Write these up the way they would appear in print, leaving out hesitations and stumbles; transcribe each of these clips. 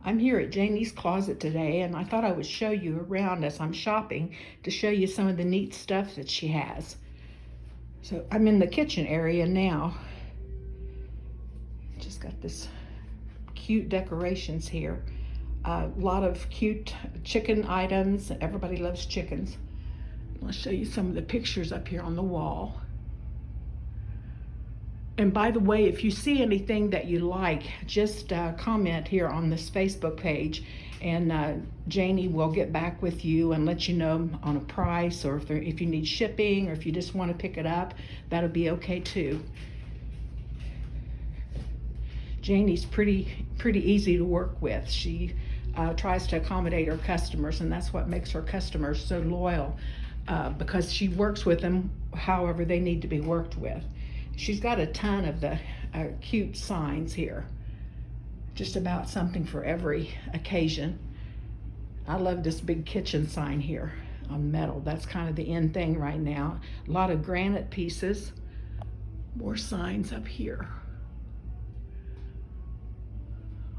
I'm here at Janie's Closet today, and I thought I would show you around as I'm shopping to show you some of the neat stuff that she has. So I'm in the kitchen area now. Just got this cute decorations here. A lot of cute chicken items. Everybody loves chickens. I'll show you some of the pictures up here on the wall. And by the way, if you see anything that you like, just comment here on this Facebook page, and Janie will get back with you and let you know on a price, or if you need shipping, or if you just want to pick it up, that'll be okay too. Janie's pretty easy to work with. She tries to accommodate her customers, and that's what makes her customers so loyal, because she works with them however they need to be worked with. She's got a ton of the cute signs here. Just about something for every occasion. I love this big kitchen sign here on metal. That's kind of the in thing right now. A lot of granite pieces. More signs up here.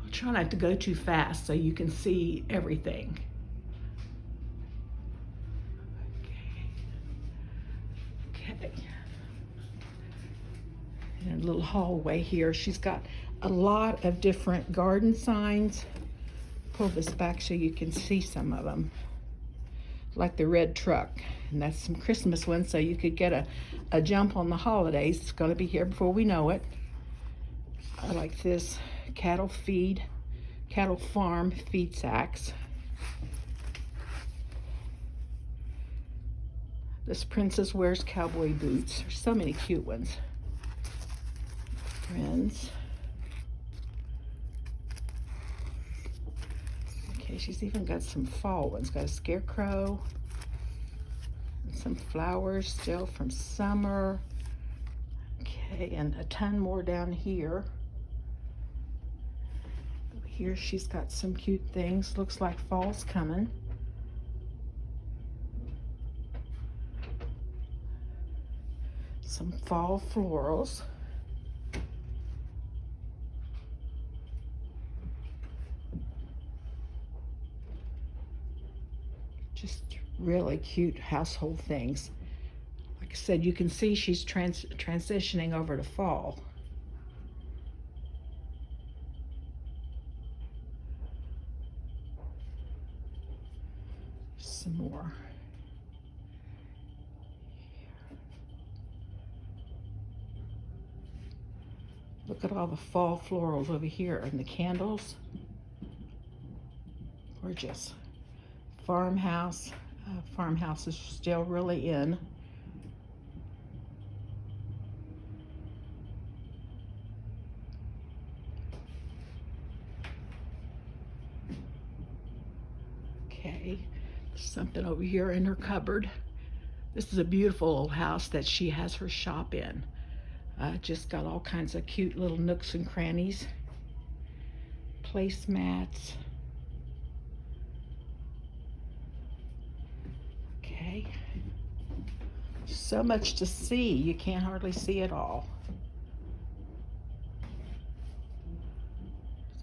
I'll try not to go too fast so you can see everything. Okay. In a little hallway here, she's got a lot of different garden signs. Pull this back so you can see some of them, like the red truck, and that's some Christmas ones, so you could get a jump on the holidays. It's going to be here before we know it. I like this cattle farm feed sacks. This princess wears cowboy boots. There's so many cute ones. Friends. Okay, she's even got some fall ones. Got a scarecrow and some flowers still from summer. Okay, and a ton more down here. Over here she's got some cute things. Looks like fall's coming. Some fall florals. Just really cute household things. Like I said, you can see she's transitioning over to fall. Some more. Look at all the fall florals over here and the candles. Gorgeous. Farmhouse. Farmhouse is still really in. Okay, something over here in her cupboard. This is a beautiful old house that she has her shop in. Just got all kinds of cute little nooks and crannies. Placemats. Okay. So much to see, you can't hardly see it all.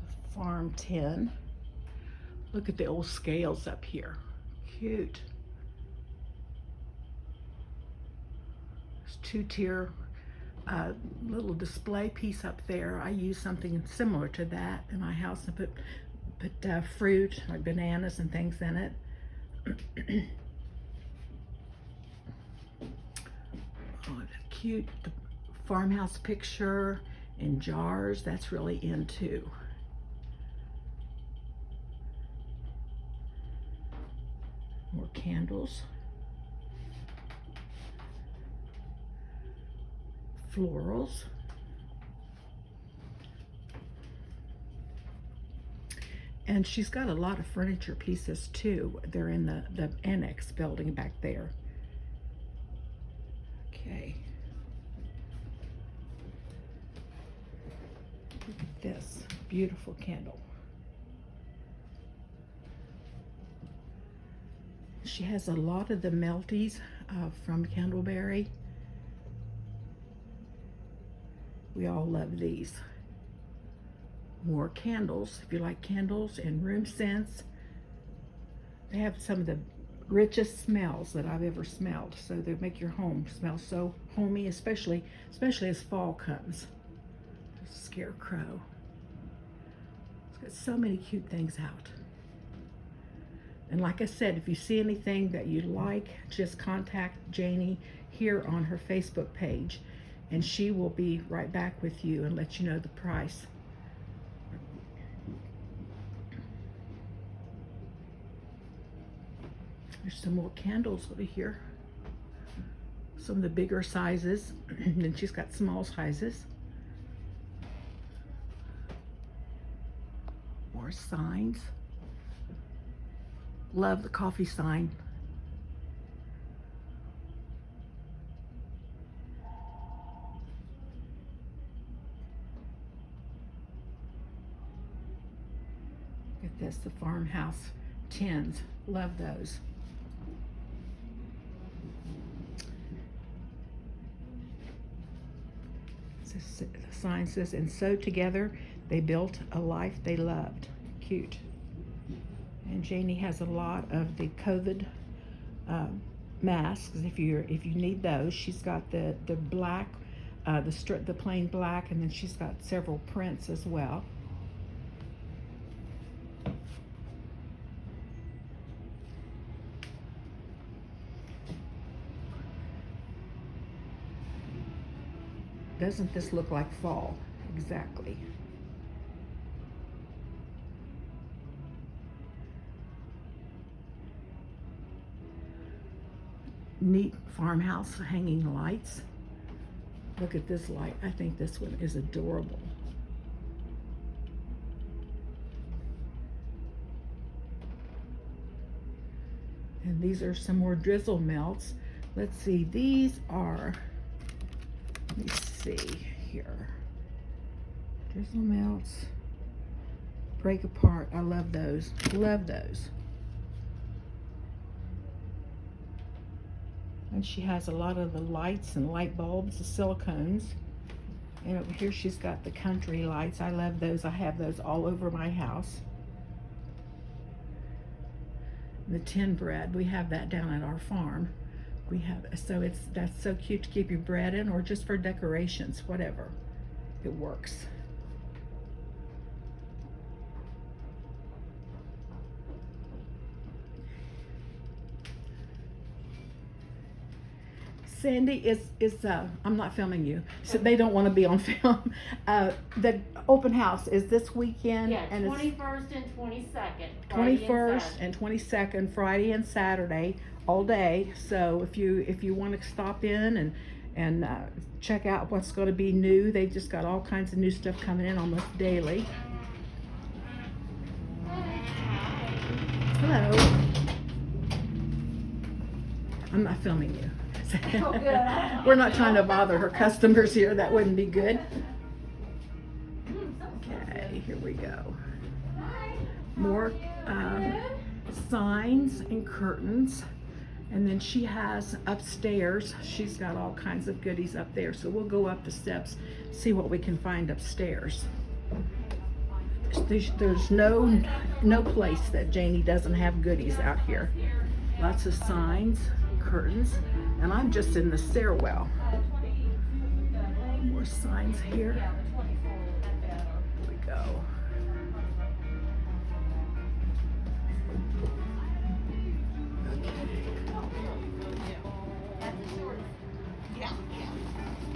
It's a farm tin. Look at the old scales up here. Cute. There's two-tier little display piece up there. I use something similar to that in my house and put fruit like bananas and things in it. Oh, cute farmhouse picture in jars. That's really in too. More candles. Florals. And she's got a lot of furniture pieces too. They're in the annex building back there. Okay. Look at this beautiful candle. She has a lot of the melties from Candleberry. We all love these. More candles, if you like candles, and room scents. They have some of the richest smells that I've ever smelled. So they make your home smell so homey, especially as fall comes. There's a scarecrow. It's got so many cute things out. And like I said, if you see anything that you like, just contact Janie here on her Facebook page, and she will be right back with you and let you know the price. There's some more candles over here. Some of the bigger sizes, and then she's got small sizes. More signs. Love the coffee sign. Look at this, the farmhouse tins. Love those. The sign says, and so together they built a life they loved. Cute. And Janie has a lot of the COVID masks. If you need those, she's got the black, the plain black, and then she's got several prints as well. Doesn't this look like fall? Exactly. Neat farmhouse hanging lights. Look at this light. I think this one is adorable. And these are some more drizzle melts. Let's see, these are, let me see here. Drizzle melts, break apart. I love those. Love those. And she has a lot of the lights and light bulbs, the silicones. And over here she's got the country lights. I love those. I have those all over my house. The tin bread, we have that down at our farm. We have, so that's so cute to keep your bread in, or just for decorations, whatever. It works. Sandy is I'm not filming you, so they don't want to be on film. The open house is this weekend. Yeah, and 21st and 22nd. 21st and 22nd, Friday and Saturday, all day. So if you want to stop in and check out what's going to be new, they just got all kinds of new stuff coming in almost daily. Hello. I'm not filming you. Oh, good. We're not trying to bother her customers here. That wouldn't be good. Okay, here we go. More signs and curtains. And then she has upstairs, she's got all kinds of goodies up there. So we'll go up the steps, see what we can find upstairs. There's no place that Janie doesn't have goodies out here. Lots of signs, curtains, and I'm just in the stairwell. More signs here. Here we go.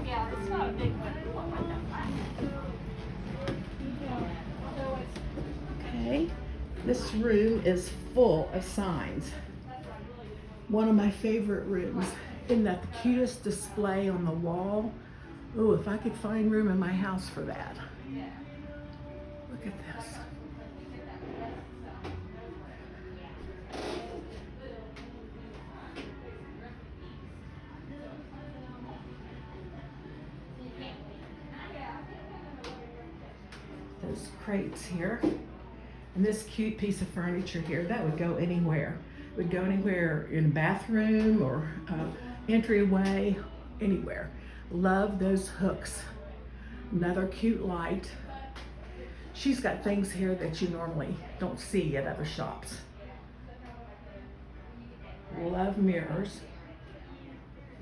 Yeah, it's not a big one. Okay, this room is full of signs. One of my favorite rooms. Isn't that the cutest display on the wall? Oh, if I could find room in my house for that. Look at this. Those crates here. And this cute piece of furniture here, that would go anywhere. It would go anywhere in a bathroom or entryway, anywhere. Love those hooks. Another cute light. she's got things here that you normally don't see at other shops. Love mirrors.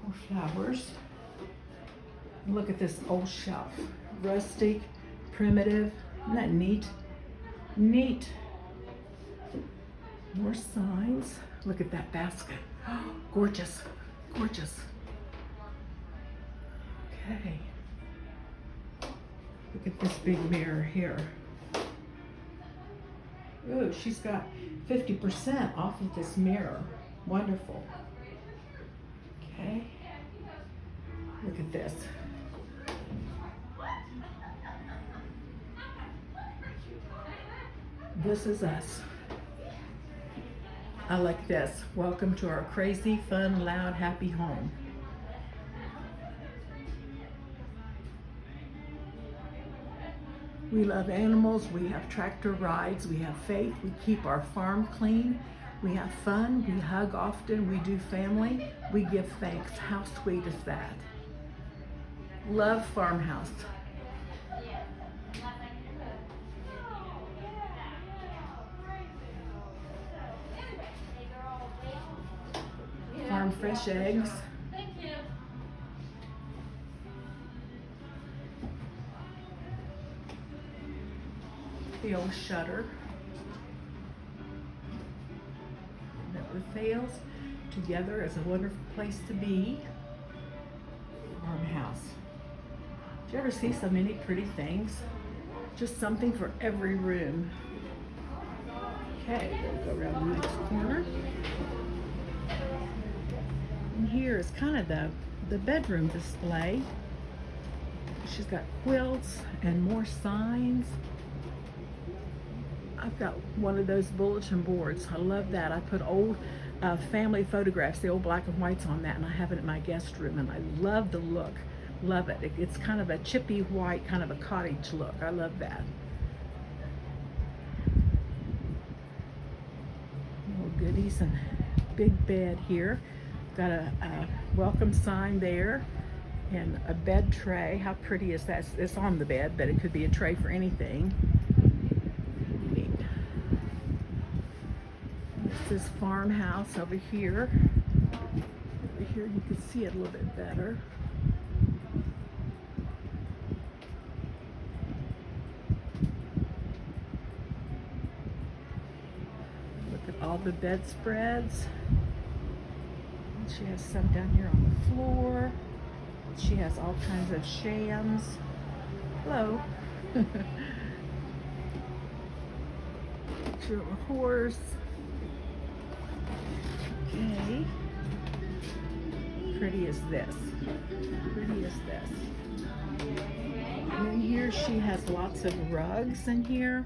More flowers. Look at this old shelf. Rustic, primitive. Isn't that neat? Neat. More signs. Look at that basket. Gorgeous. Gorgeous. Okay. Look at this big mirror here. Ooh, she's got 50% off of this mirror. Wonderful. Okay. Look at this. This is us. I like this. Welcome to our crazy, fun, loud, happy home. We love animals, we have tractor rides, we have faith, we keep our farm clean, we have fun, we hug often, we do family, we give thanks. How sweet is that? Love farmhouse. Farm fresh eggs. Thank you. The old shutter. Never fails. Together is a wonderful place to be. Farmhouse. Do you ever see so many pretty things? Just something for every room. Okay, we'll go around the next corner. And here is kind of the bedroom display. She's got quilts and more signs. I've got one of those bulletin boards. I love that. I put old family photographs, the old black and whites on that, and I have it in my guest room, and I love the look. Love it. It's kind of a chippy white, kind of a cottage look. I love that. More goodies and big bed here. Got a welcome sign there and a bed tray. How pretty is that? It's on the bed, but it could be a tray for anything. Neat. This is farmhouse over here. Over here you can see it a little bit better. Look at all the bedspreads. She has some down here on the floor. She has all kinds of shams. Hello. Picture of a horse. Okay. Pretty as this. Pretty as this. And in here she has lots of rugs in here.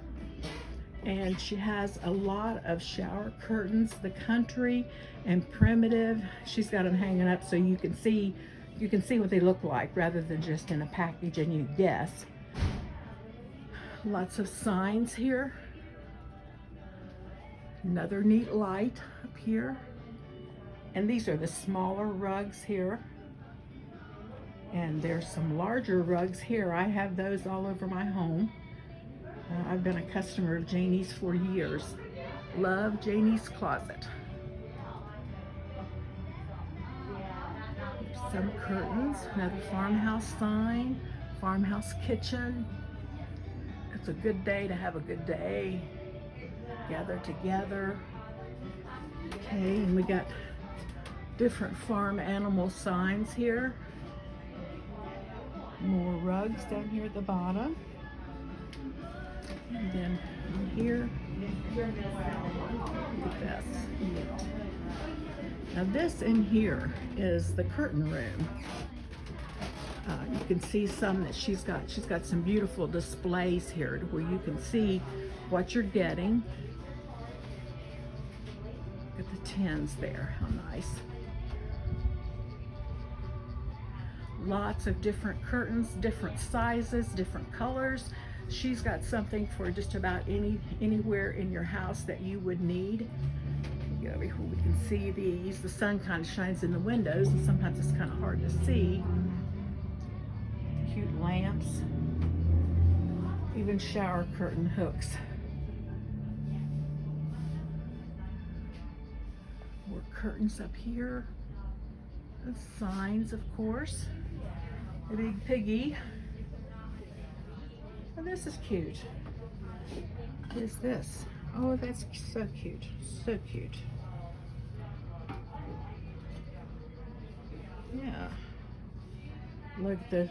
And she has a lot of shower curtains, the country and primitive. She's got them hanging up so you can see what they look like rather than just in a package and you guess. Lots of signs here. Another neat light up here. And these are the smaller rugs here. And there's some larger rugs here. I have those all over my home. I've been a customer of Janie's for years. Love Janie's Closet. Some curtains, another farmhouse sign, farmhouse kitchen. It's a good day to have a good day. Gather together. Okay, and we got different farm animal signs here. More rugs down here at the bottom. And then in here, look at this. Now this in here is the curtain room. You can see some that she's got some beautiful displays here where you can see what you're getting. Look at the tins there, how nice. Lots of different curtains, different sizes, different colors. She's got something for just about anywhere in your house that you would need. Get over here where we can see these. The sun kind of shines in the windows and sometimes it's kind of hard to see. Cute lamps. Even shower curtain hooks. More curtains up here. The signs, of course. A big piggy. Oh, this is cute. What is this? Oh, that's so cute. So cute. Yeah. Look at the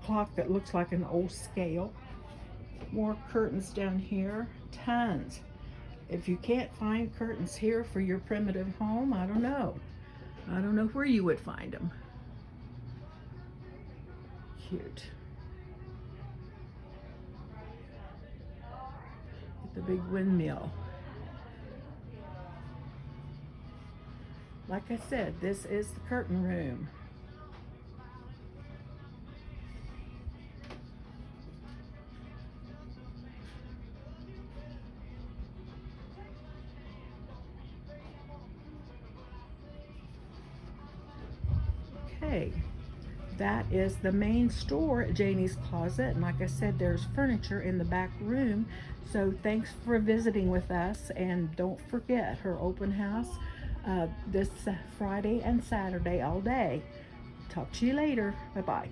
clock that looks like an old scale. More curtains down here. Tons. If you can't find curtains here for your primitive home, I don't know. I don't know where you would find them. Cute. The big windmill. Like I said, this is the curtain room. Okay, that is the main store at Janie's Closet, and like I said, there's furniture in the back room. So thanks for visiting with us, and don't forget her open house this Friday and Saturday all day. Talk to you later. Bye-bye.